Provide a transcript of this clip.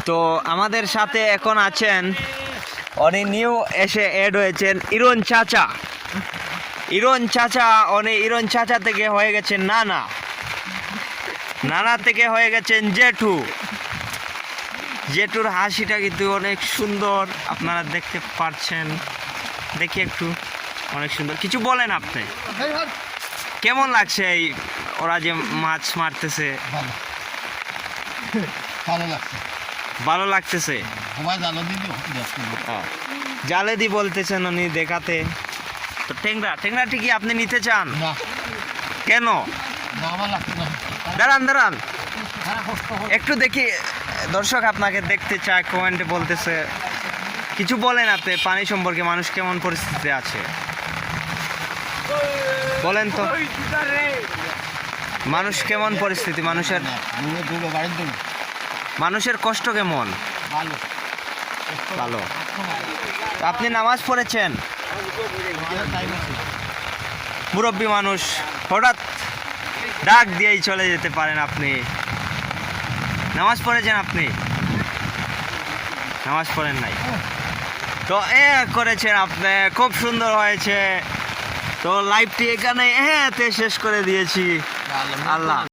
তো আমাদের সাথে এখন আছেন, উনি নিউ এসে অ্যাড হয়েছেন ইরন চাচা। ইরন চাচা থেকে হয়ে গেছেন নানা, নানা থেকে হয়ে গেছেন জেঠু। জেঠুর হাসিটা কিন্তু অনেক সুন্দর, আপনারা দেখতে পাচ্ছেন। দেখি একটু, অনেক সুন্দর। কিছু বলেন আপনি, কেমন লাগছে এই ওরা যে মাছ মারতেছে? ভালো লাগছে, ভালো লাগতেছে। জালে দি বলতেছেন উনি দেখাতে। তো টেংরাটি কি আপনি নিতে চান? না কেন? না, আমার লাগছে না। দাঁড়ান একটু দেখি, দর্শক আপনাকে দেখতে চায়, কমেন্টে বলতেছে। কিছু বলেন আপনি পানি সম্পর্কে, মানুষ কেমন পরিস্থিতিতে আছে বলেন তো। মানুষ কেমন পরিস্থিতি, মানুষের মানুষের কষ্ট কেমন? ভালো ভালো। তো আপনি নামাজ পড়েছেন? মুরব্বী মানুষ, হঠাৎ ডাক দিয়েই চলে যেতে পারেন আপনি। নামাজ পড়েছেন আপনি? নামাজ পড়েন নাই। তো করেছেন আপনি, খুব সুন্দর হয়েছে। তো লাইভটি এখানে শেষ করে দিয়েছি। আল্লাহ।